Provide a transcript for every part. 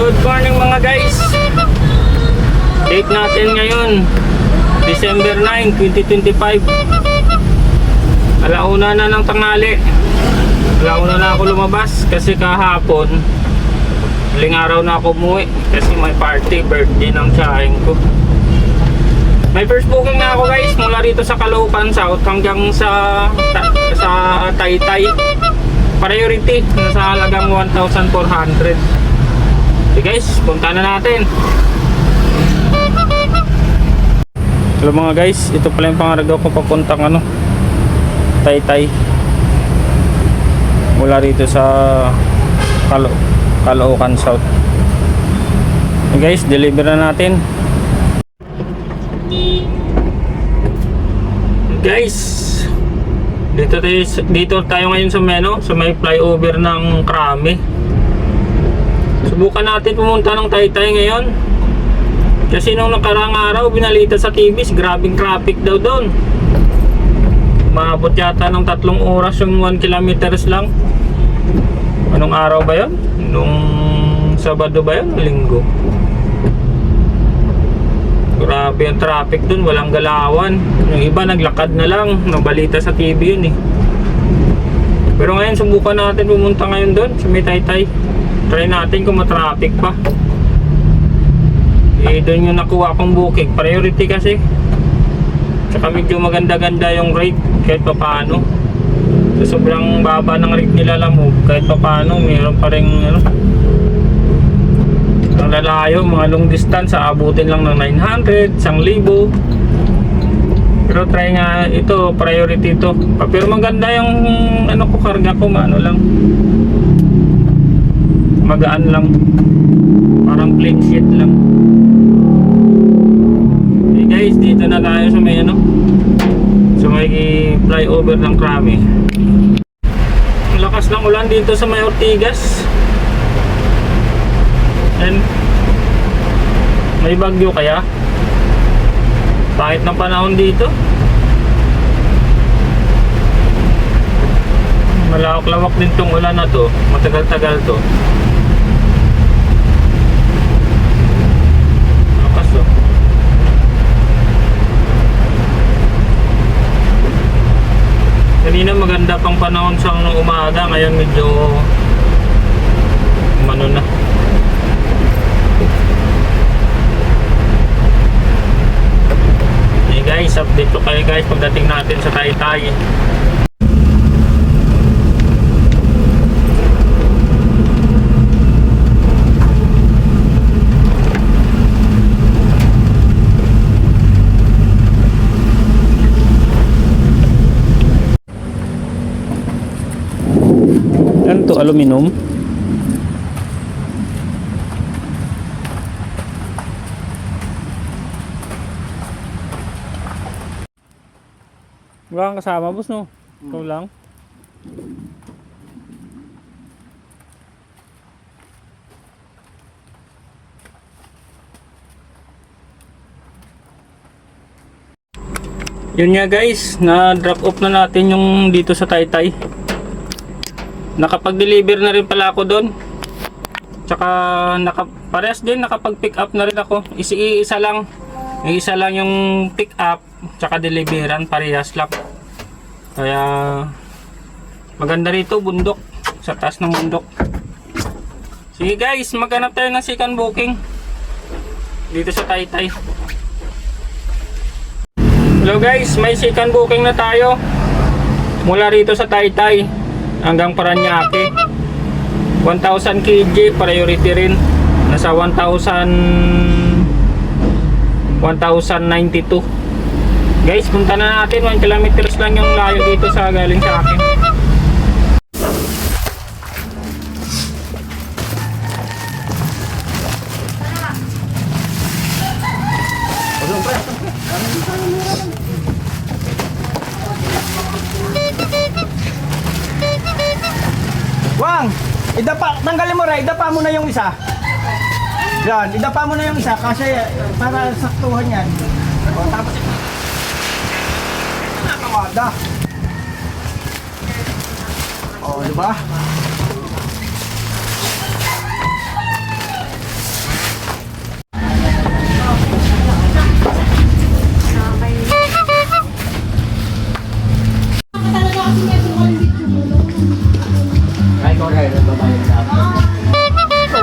Good morning mga guys. Date natin ngayon December 9, 2025. Alauna na ng tanghali. Alauna na ako lumabas kasi kahapon huling araw na ako umuwi kasi may party, birthday ng tiyahing ko. May first booking na ako guys mula rito sa Caloocan South hanggang sa Taytay. Priority nasa halagang 1,400. Okay guys, punta na natin. Hello mga guys, ito pala yung pangaragaw ko papuntang Taytay. Mula rito sa Caloocan South. Okay guys, deliver na natin. Guys, dito tayo ngayon sa sa may flyover ng Krami. Subukan natin pumunta ng Taytay ngayon. Kasi nung nakarang araw binalita sa TV, grabing traffic daw doon. Maabot yata ng 3 oras yung 1 kilometers lang. Anong araw ba yun? Nung Sabado ba yun? Linggo. Grabe yung traffic doon, walang galawan. Yung iba naglakad na lang, nabalita sa TV yun eh. Pero ngayon subukan natin pumunta ngayon doon sa may Taytay. Try natin kung matraffic pa. Doon yung nakuha kong booking, priority kasi. Tsaka medyo maganda-ganda yung rate kahit pa paano. So, sobrang baba ng rate nila Lamog, kahit pa paano mayroon pa rin ang lalayo, mga long distance abutin lang ng 900, 1,000. Pero try nga ito, priority ito. Pero maganda yung ko, karga ko lang, magaan lang, parang plain sheet lang. Okay guys, dito na tayo sa may sa may flyover ng Krami. Ang lakas ng ulan dito sa may Ortigas. And may bagyo kaya? Pahit ng panahon dito. Malawak-lawak din tong ulan na to. Matagal-tagal to. Lakas oh. Kanina maganda pang panahon sa umaga. Ngayon medyo na. Okay guys, update ko kayo guys pagdating natin sa Taytay. Yan to, aluminum. Wala kang kasama boss no? Ikaw lang. Yun nga guys, na drop off na natin yung dito sa Taytay. Nakapag-deliver na rin pala ako doon. Tsaka parehas din nakapag-pick up na rin ako. Isa lang. Isa lang yung pick up tsaka deliveran, parehas lang. Kaya maganda rito, bundok, sa taas ng bundok. Sige guys, maghanap tayo ng second booking dito sa Taytay. Hello guys, may second booking na tayo mula rito sa Taytay hanggang Paranaque. 1,000 kg, priority rin. Nasa 1,092. Guys, punta na natin. 1 kilometers lang yung layo dito sa galing sa akin. Wang, tanggalin mo rin, idapa mo na yung isa. Yan, idapa mo na yung isa kasi para saktuhan yan. O, tapos nakawada. O, diba?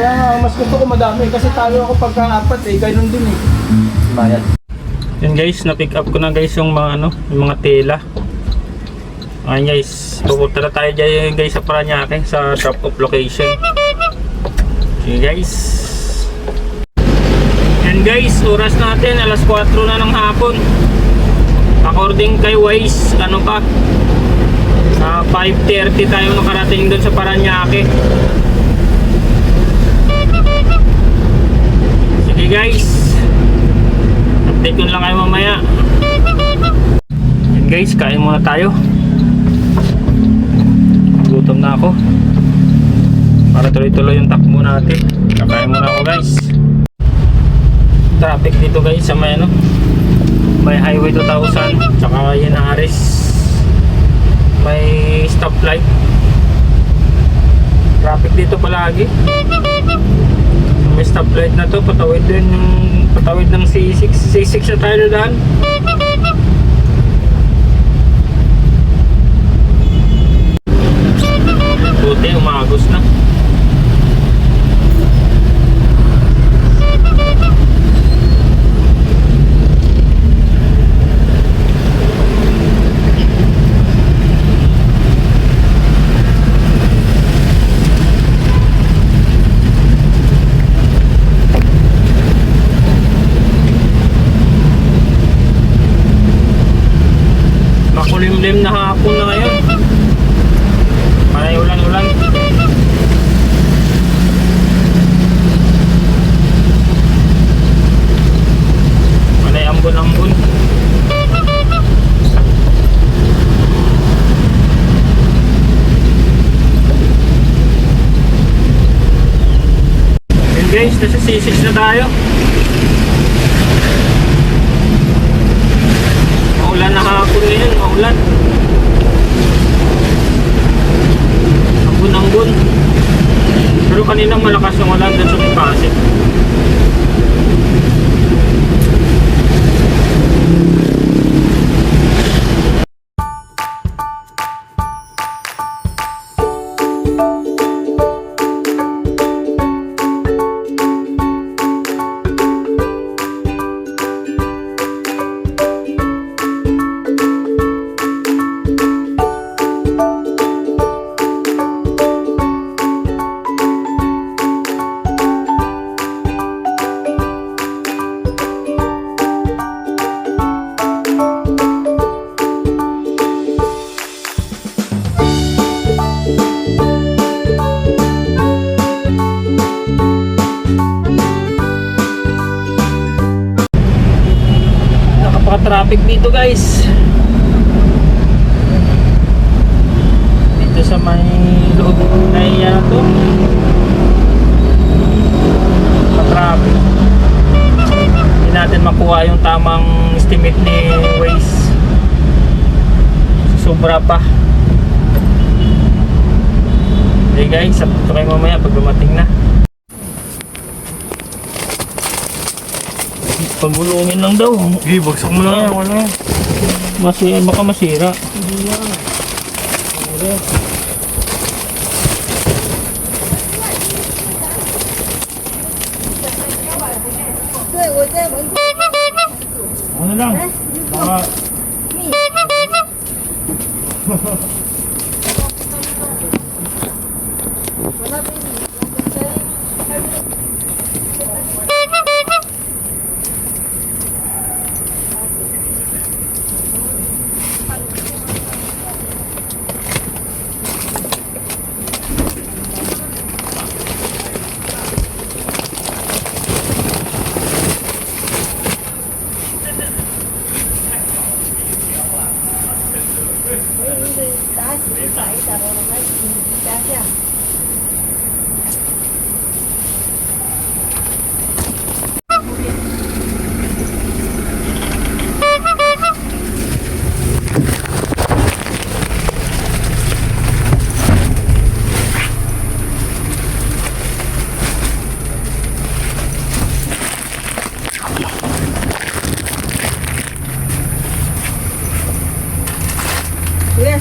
Kaya nga, mas gusto ko madami kasi talo ako pagka-apat eh, ganun din eh. Bayad. Yun guys, na-pick up ko na guys yung mga ano, yung mga tela. Ayan guys, pupunta na tayo dyan guys sa Paranaque sa drop off location. Okay guys. And guys, oras natin alas 4 na ng hapon. According kay Waze, ano pa? 5:30 tayo nakarating doon sa Paranaque. Sige guys, update ko lang kayo mamaya. And guys, kain muna tayo. Gutom na ako. Para tuloy-tuloy yung takbo natin. Kakain muna ako guys. Traffic dito guys sa may ano, may Highway 2000 tsaka Yenares. May stoplight. Traffic dito palagi. May stoplight na to, patawid din yung patawid ng C6. C6 na tayo na daan. Buti umagos na. Makulimlim na hapon na ngayon. May ulan-ulan. May ambon-ambon. And guys, nasa C6 na tayo. Maulan na hapon ngayon, maulan. Ambon-ambon. Pero kanina malakas yung ulan dun sa may Pasig. Traffic dito guys, dito sa may loob ay to traffic. Hindi natin makuha yung tamang estimate ni Waze, sobra pa. Okay guys, update kayo mamaya pag dumating na. Pagulungin lang daw. Hey, bagsak mo lang yan, wala. Baka masira. Hindi yan. Ano lang? Baka...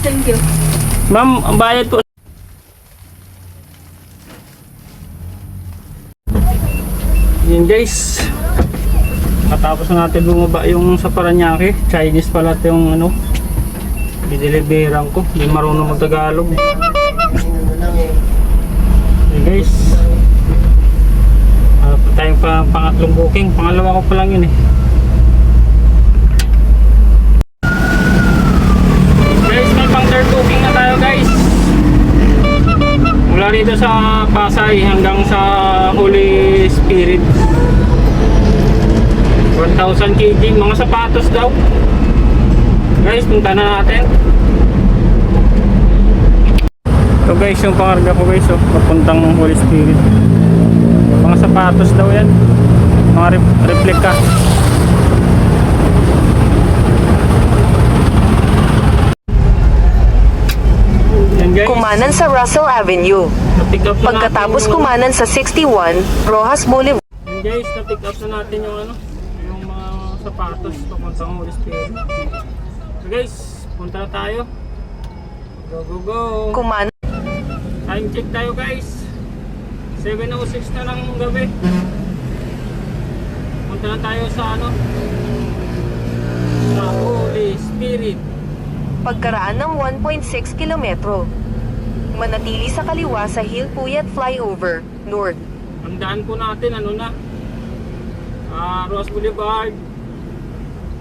Thank you. Ma'am, ang bayad po. Yun guys, matapos na natin bumaba yung sa Paranaque. Chinese pala yung ano, bideliveran ko, hindi marunong mag-Tagalog. Yun guys, tayong pangatlong booking, pangalawa ko pa lang yun eh. Guys, may pang third booking na tayo guys. Mula rito sa Pasay hanggang sa Holy Spirit, 1,000 kg, mga sapatos daw. Guys, punta na natin. Ito guys, yung pangarga ko guys, papuntang Holy Spirit. Mga sapatos daw yan, mga replika. Yan guys, Kumanan sa Russell Avenue. na-pick up na Pagkatapos natin yung, kumanan sa 61 Rojas Boulevard. Yan guys, na-pick up na natin yung ano, yung mga sapatos papuntang Holy Spirit. So guys, punta na tayo. Go go go. Kumanan Time check tayo guys, 7:06 na ng gabi. Punta na tayo sa ano, sa Holy Spirit. pagkaraan ng 1.6 kilometro. Manatili sa kaliwa sa Hilpuyat Flyover, North. Ang daan po natin ano na, Ross Boulevard,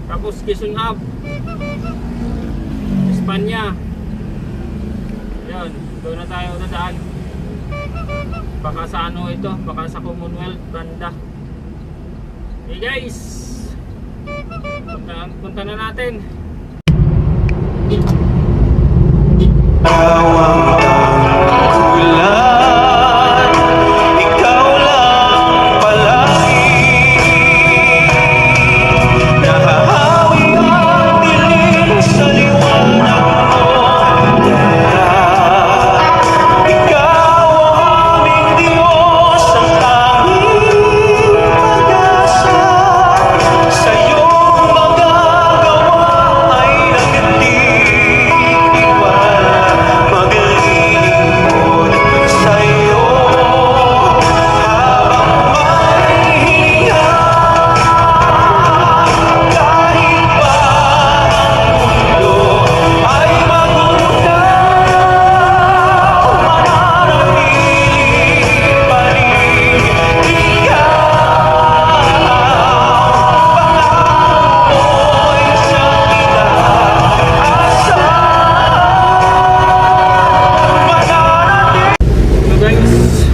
tapos Quezon Ave, Espanya. Yan, doon na tayo dadaan. Baka sa ano ito, baka sa Commonwealth banda. Hey guys, punta na natin. Ikaw lang palagi, nahahawi ang dilim sa liwanag mo. Ikaw ang aming Diyos, ang tanging pag-asa. Sa iyong magagawa ay nagtitiwala. Maglilingkod sa iyo habang may hininga. Kahit pa ang mundo ay magulaw, mananatili pa rin ikaw. Pangako mo'y siyang So guys,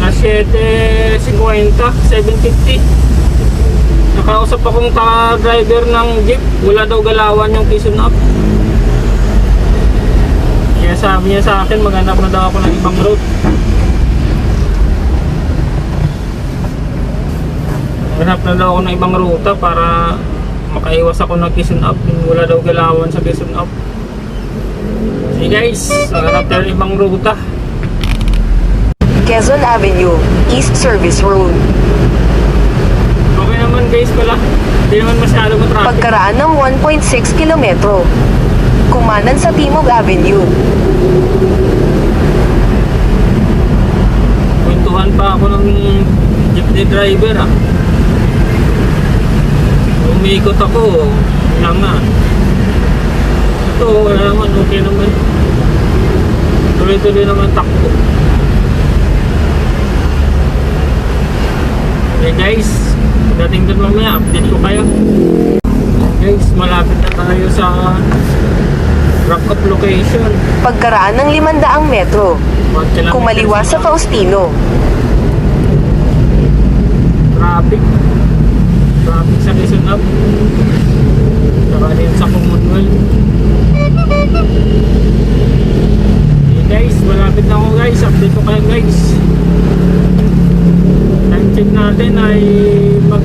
na 7:50, 7:50. Nakausap akong ka-driver ng jeep, wala daw galawan yung Quezon Ave. Kaya sabi niya sa akin, maghanap na daw ako ng ibang route. Maghanap na daw ako ng ibang ruta para makaiwas ako ng Quezon Ave. Wala daw galawan sa Quezon Ave. Sige guys, maghanap tayo ng ibang ruta. Quezon Avenue, East Service Road. Okay naman guys pala, hindi naman masyado matraffic. Pagkaraan ng 1.6 kilometro. Kumanan sa Timog Avenue. Kwentuhan pa ako ng jeepney driver ah. Umikot ako, lang nga. Ito, wala naman, okay naman. Tuloy-tuloy naman takbo. Okay guys, dating doon mamaya, update ko kayo. Guys, malapit na tayo sa drop off location. Pagkaraan ng 500 metro. Kumaliwa sa Faustino. Traffic sa Quezon Ave, saka din sa Commonwealth. Okay guys, malapit na ako guys, update ko kayo guys. Time check natin ay mag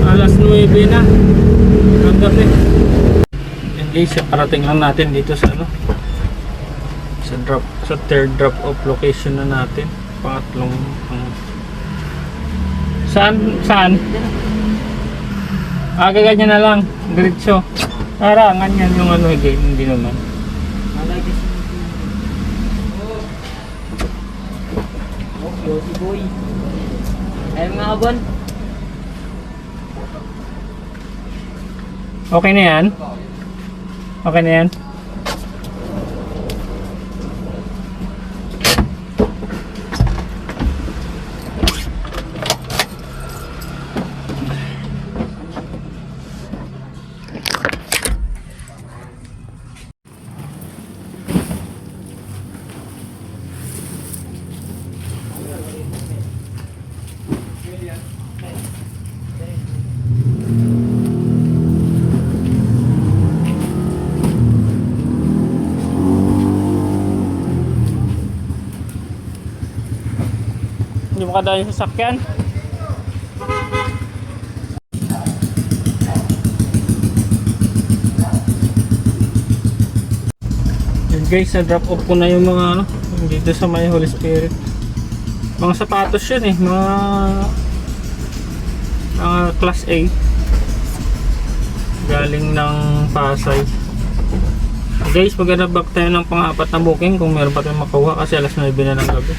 alas 9 na ng gabi. And guys, parating lang natin dito sa ano, sa third drop off location na natin, pangatlong Saan? Ganyan na lang. Diretso. Karangan yan yung ano, hindi naman. Yosi boy. Ayun mga kabon. Okay na yan? Okay na yan? Hindi mo kadaan yung sasakyan. Yun guys, na-drop off ko na yung mga ano, dito sa may Holy Spirit. Mga sapatos yun eh, mga class A. Galing ng Pasay. Guys, maghanap back tayo ng pang-apat na booking kung meron pa tayong makuha kasi alas 9 na ng gabi.